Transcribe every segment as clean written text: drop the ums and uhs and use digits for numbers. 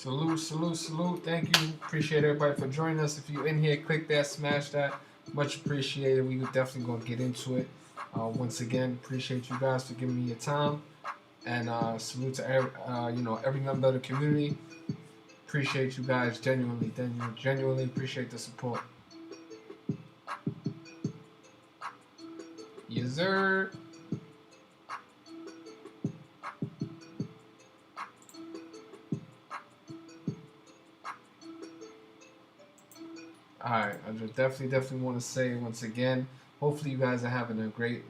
Salute, salute, salute. Thank you. Appreciate everybody for joining us. If you're in here, click that, smash that. Much appreciated. We definitely going to get into it. Once again, appreciate you guys for giving me your time. And salute to every member of the community. Appreciate you guys genuinely. Genuinely appreciate the support. Yes, sir. Alright, I just definitely want to say once again, hopefully you guys are having a great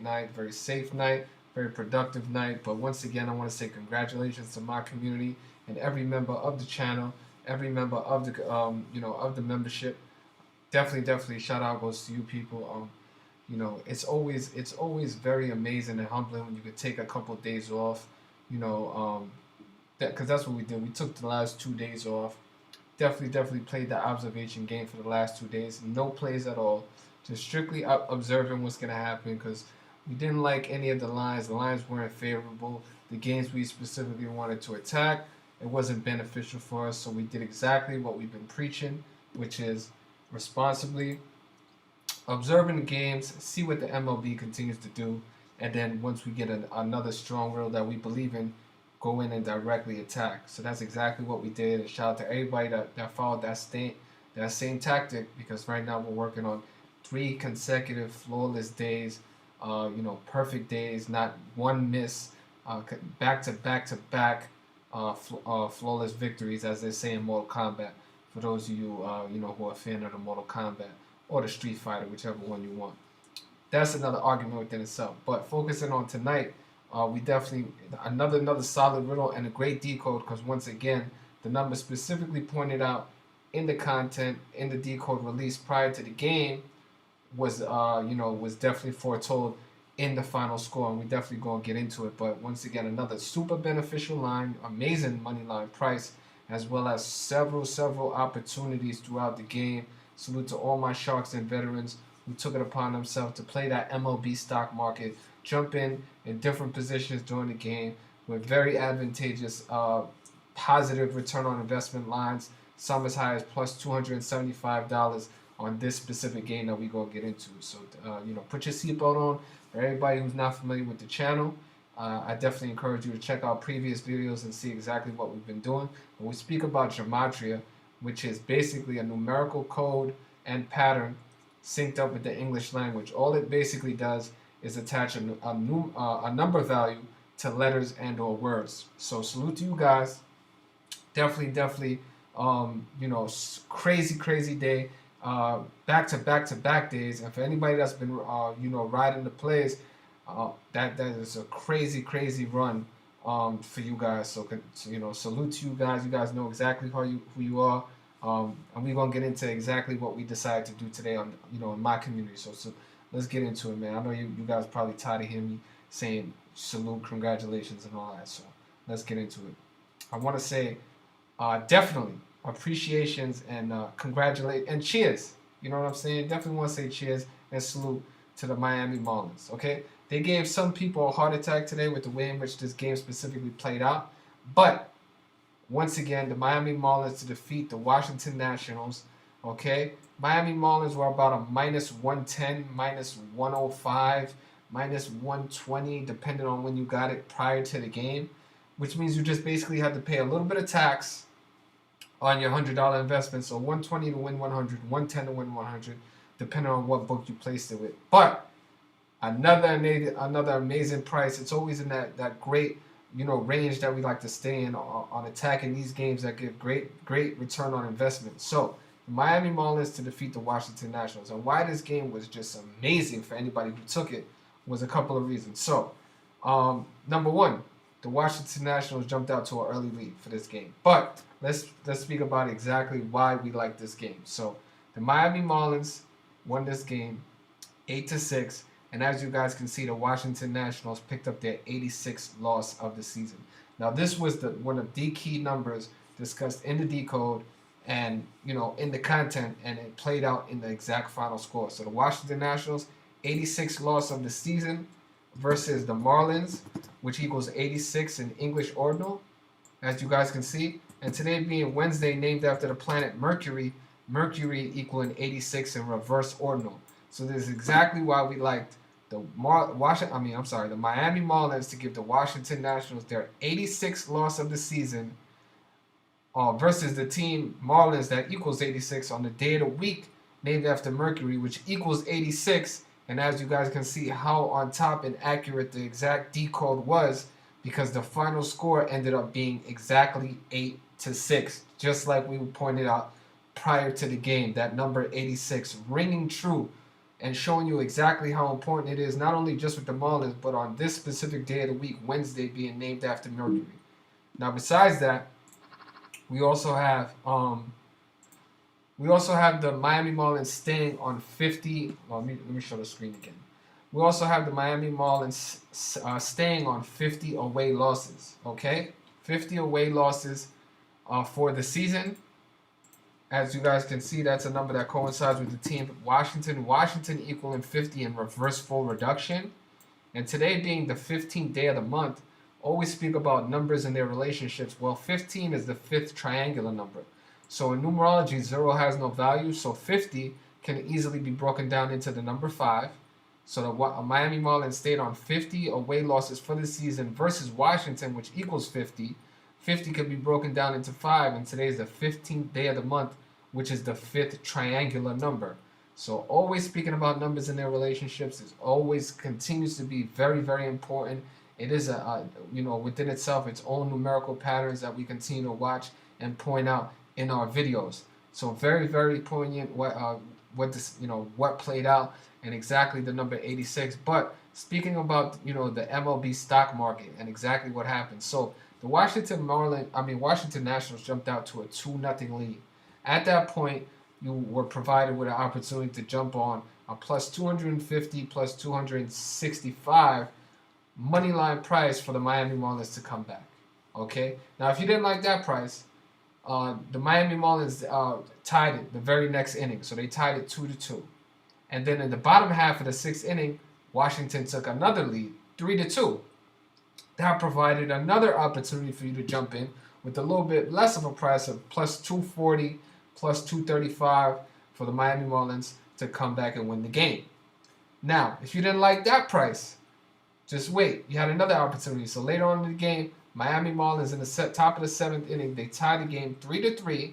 night, very safe night, very productive night. But once again, I want to say congratulations to my community and every member of the channel, every member of the of the membership. Definitely shout out goes to you people. It's always very amazing and humbling when you could take a couple of days off. Because that's what we did. We took the last 2 days off. Definitely played the observation game for the last 2 days. No plays at all. Just strictly observing what's going to happen because we didn't like any of the lines. The lines weren't favorable. The games we specifically wanted to attack, it wasn't beneficial for us. So we did exactly what we've been preaching, which is responsibly observing the games, see what the MLB continues to do, and then once we get another strong reel that we believe in, go in and directly attack. So that's exactly what we did. And shout out to everybody that followed that same tactic, because right now we're working on 3 consecutive flawless days, perfect days, not one miss, back to back flawless victories, as they say in Mortal Kombat. For those of you who are a fan of the Mortal Kombat or the Street Fighter, whichever one you want. That's another argument within itself. But focusing on tonight, we definitely another solid riddle and a great decode, because once again, the number specifically pointed out in the content in the decode released prior to the game was definitely foretold in the final score, and we definitely gonna get into it. But once again, another super beneficial line, amazing money line price, as well as several opportunities throughout the game. Salute to all my sharks and veterans who took it upon themselves to play that MLB stock market, jump in different positions during the game with very advantageous positive return on investment lines, some as high as plus $275 on this specific game that we're going to get into. So, put your seatbelt on. For everybody who's not familiar with the channel, I definitely encourage you to check out previous videos and see exactly what we've been doing. When we speak about gematria, which is basically a numerical code and pattern synced up with the English language, all it basically does is attach a number value to letters and or words. So salute to you guys. Definitely, crazy day. Back to back days. And for anybody that's been, riding the plays, that is a crazy run for you guys. So, salute to you guys. You guys know exactly who you are. And we're gonna get into exactly what we decided to do today on in my community. So let's get into it, man. I know you guys probably tired of hearing me saying salute, congratulations, and all that. So let's get into it. I want to say definitely appreciations and congratulate and cheers. You know what I'm saying? Definitely want to say cheers and salute to the Miami Marlins. Okay, they gave some people a heart attack today with the way in which this game specifically played out, but once again, the Miami Marlins to defeat the Washington Nationals. Okay, Miami Marlins were about a minus 110, minus 105, minus 120, depending on when you got it prior to the game, which means you just basically had to pay a little bit of tax on your $100 investment. So 120 to win 100, 110 to win 100, depending on what book you placed it with. But another amazing price. It's always in that great range that we like to stay in on attacking these games that give great return on investment. So the Miami Marlins to defeat the Washington Nationals, and why this game was just amazing for anybody who took it was a couple of reasons. So number one, the Washington Nationals jumped out to an early lead for this game, but let's speak about exactly why we like this game. So the Miami Marlins won this game 8-6. And as you guys can see, the Washington Nationals picked up their 86th loss of the season. Now, this was one of the key numbers discussed in the decode and, in the content, and it played out in the exact final score. So the Washington Nationals, 86th loss of the season versus the Marlins, which equals 86 in English ordinal, as you guys can see. And today being Wednesday, named after the planet Mercury, Mercury equaling 86 in reverse ordinal. So this is exactly why we liked the Miami Marlins to give the Washington Nationals their 86th loss of the season versus the team Marlins that equals 86 on the day of the week named after Mercury, which equals 86. And as you guys can see how on top and accurate the exact decode was, because the final score ended up being exactly 8-6, just like we pointed out prior to the game. That number 86 ringing true and showing you exactly how important it is, not only just with the Marlins, but on this specific day of the week, Wednesday, being named after Mercury. Now, besides that, we also have the Miami Marlins staying on 50. Well, let me show the screen again. We also have the Miami Marlins staying on 50 away losses. Okay, 50 away losses for the season. As you guys can see, that's a number that coincides with the team Washington equaling 50 in reverse full reduction. And today being the 15th day of the month, always speak about numbers and their relationships. Well, 15 is the fifth triangular number. So in numerology, 0 has no value, so 50 can easily be broken down into the number 5. So the Miami Marlins stayed on 50 away losses for the season versus Washington, which equals 50. 50 can be broken down into 5, and today is the 15th day of the month, which is the fifth triangular number. So always speaking about numbers and their relationships is always continues to be very, very important. It is within itself its own numerical patterns that we continue to watch and point out in our videos. So very, very poignant what played out and exactly the number 86. But speaking about the MLB stock market and exactly what happened. So the Washington Nationals jumped out to a 2-0 lead. At that point, you were provided with an opportunity to jump on a plus 250, plus 265 money line price for the Miami Marlins to come back. Okay? Now, if you didn't like that price, the Miami Marlins tied it the very next inning. So they tied it 2-2. And then in the bottom half of the 6th inning, Washington took another lead, 3-2. That provided another opportunity for you to jump in with a little bit less of a price of plus 240, plus 235 for the Miami Marlins to come back and win the game. Now, if you didn't like that price, just wait. You had another opportunity. So later on in the game, Miami Marlins in the top of the 7th inning, they tied the game 3-3,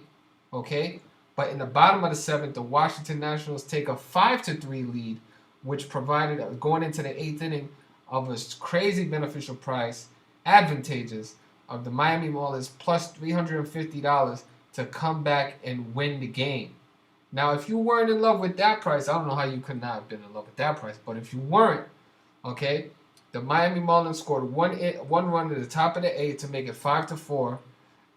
okay? But in the bottom of the 7th, the Washington Nationals take a 5-3 lead, which provided, going into the 8th inning, of a crazy beneficial price, advantageous, of the Miami Marlins plus $350 to come back and win the game. Now, if you weren't in love with that price, I don't know how you could not have been in love with that price, but if you weren't, okay, the Miami Marlins scored one run at the top of the 8th to make it 5-4.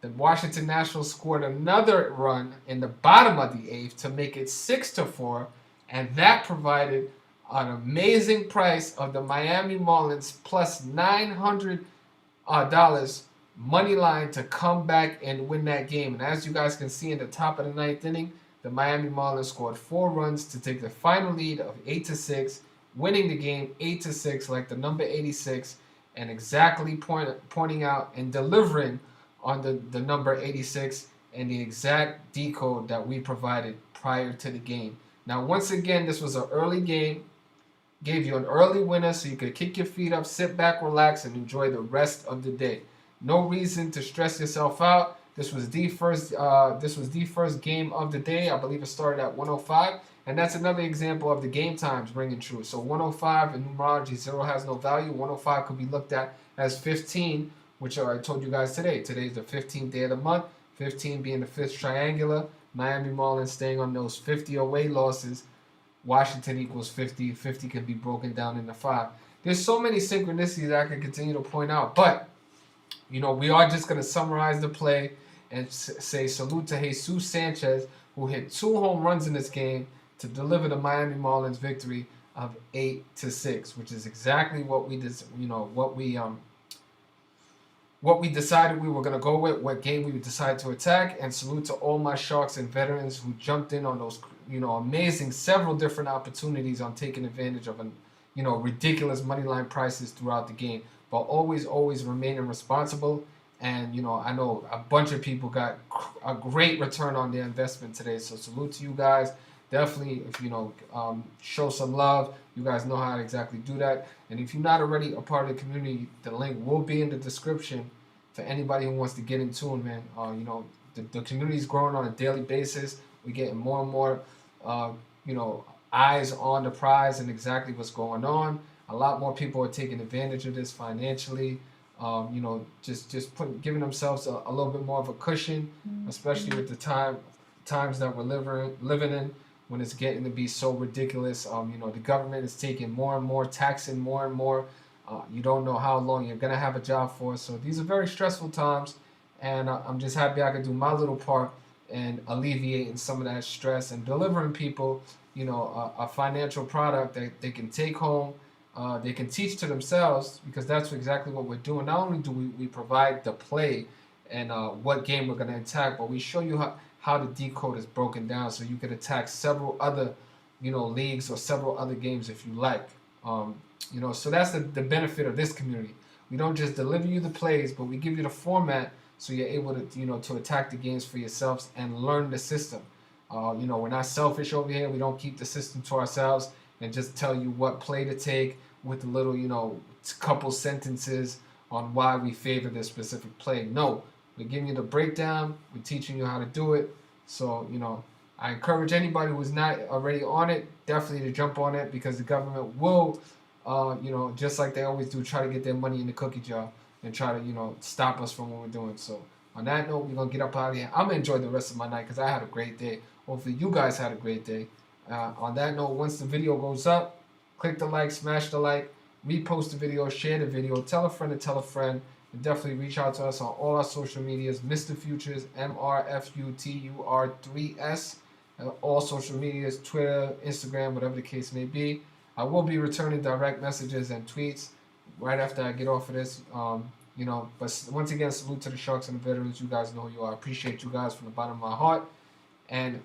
The Washington Nationals scored another run in the bottom of the 8th to make it 6-4, and that provided an amazing price of the Miami Marlins plus $900 money line to come back and win that game. And as you guys can see in the top of the ninth inning, the Miami Marlins scored 4 runs to take the final lead of 8-6, winning the game 8-6 like the number 86, and exactly pointing out and delivering on the number 86 and the exact decode that we provided prior to the game. Now, once again, this was an early game. Gave you an early winner so you could kick your feet up, sit back, relax, and enjoy the rest of the day. No reason to stress yourself out. This was the first game of the day. I believe it started at 105, and that's another example of the game times ringing true. So 105 in numerology, 0 has no value. 105 could be looked at as 15, which I told you guys today. Today's the 15th day of the month. 15 being the 5th triangular. Miami Marlins staying on those 50 away losses. Washington equals 50. 50 can be broken down into 5. There's so many synchronicities that I can continue to point out, but we are just going to summarize the play and say salute to Jesus Sanchez, who hit 2 home runs in this game to deliver the Miami Marlins victory of 8-6, which is exactly what we decided we were going to go with, what game we decided to attack. And salute to all my Sharks and veterans who jumped in on those amazing several different opportunities on taking advantage of ridiculous money line prices throughout the game, but always remaining responsible. And I know a bunch of people got a great return on their investment today, so salute to you guys. Definitely, if show some love. You guys know how to exactly do that. And if you're not already a part of the community, the link will be in the description for anybody who wants to get in tune, man. The community is growing on a daily basis. We're getting more and more eyes on the prize and exactly what's going on. A lot more people are taking advantage of this financially. Giving themselves a little bit more of a cushion, especially with the times that we're living in, when it's getting to be so ridiculous. The government is taking more and more, taxing more and more. You don't know how long you're gonna have a job for. So these are very stressful times, and I'm just happy I could do my little part and alleviating some of that stress and delivering people, a financial product that they can take home, they can teach to themselves, because that's exactly what we're doing. Not only do we provide the play and what game we're going to attack, but we show you how the decode is broken down so you can attack several other, leagues or several other games if you like. So that's the benefit of this community. We don't just deliver you the plays, but we give you the format so you're able to, to attack the games for yourselves and learn the system. We're not selfish over here. We don't keep the system to ourselves and just tell you what play to take with a little, couple sentences on why we favor this specific play. No, we're giving you the breakdown. We're teaching you how to do it. So, I encourage anybody who's not already on it, definitely to jump on it, because the government will, just like they always do, try to get their money in the cookie jar and try to, stop us from what we're doing. So on that note, we're going to get up out of here. I'm going to enjoy the rest of my night because I had a great day. Hopefully you guys had a great day. On that note, once the video goes up, click the like, smash the like, repost the video, share the video, tell a friend to tell a friend, and definitely reach out to us on all our social medias, Mr.Futures, MRFUTUR3S, all social medias, Twitter, Instagram, whatever the case may be. I will be returning direct messages and tweets right after I get off of this. But once again, salute to the Sharks and the veterans. You guys know who you are. I appreciate you guys from the bottom of my heart. And,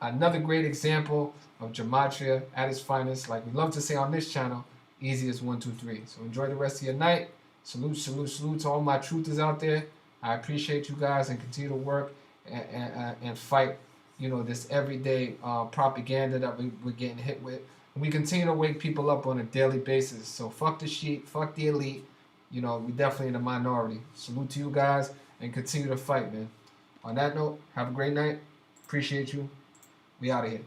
another great example of gematria at its finest. Like we love to say on this channel, easy as 1, 2, 3. So enjoy the rest of your night. Salute to all my truthers out there. I appreciate you guys, and continue to work and fight, this everyday propaganda that we're getting hit with. And we continue to wake people up on a daily basis. So fuck the sheep, fuck the elite. We definitely in the minority. Salute to you guys, and continue to fight, man. On that note, have a great night. Appreciate you. We out of here.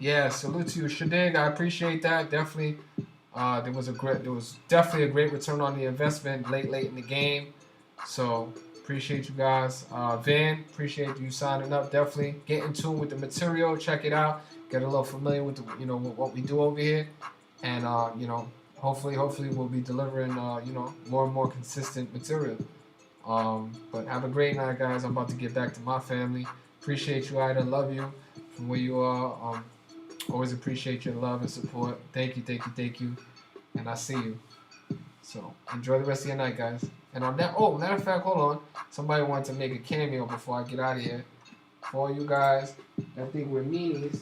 Yeah, salute to you, Shadig. I appreciate that. Definitely, there was definitely a great return on the investment late in the game. So appreciate you guys. Van, appreciate you signing up. Definitely get in tune with the material. Check it out. Get a little familiar with with what we do over here, and hopefully we'll be delivering more and more consistent material. But have a great night, guys. I'm about to get back to my family. Appreciate you, Ida. Love you from where you are. Always appreciate your love and support. Thank you, thank you, thank you. And I see you. So enjoy the rest of your night, guys. And on that, oh, matter of fact, hold on. Somebody wanted to make a cameo before I get out of here. For all you guys that think we're meanies,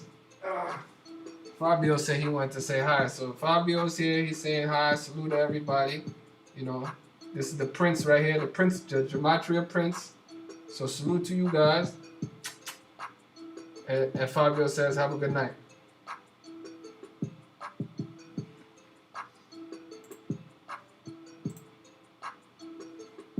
Fabio said he wanted to say hi. So Fabio's here. He's saying hi. Salute to everybody. You know, this is the Prince right here, the Prince, the Gematria Prince. So salute to you guys. And Fabio says, have a good night.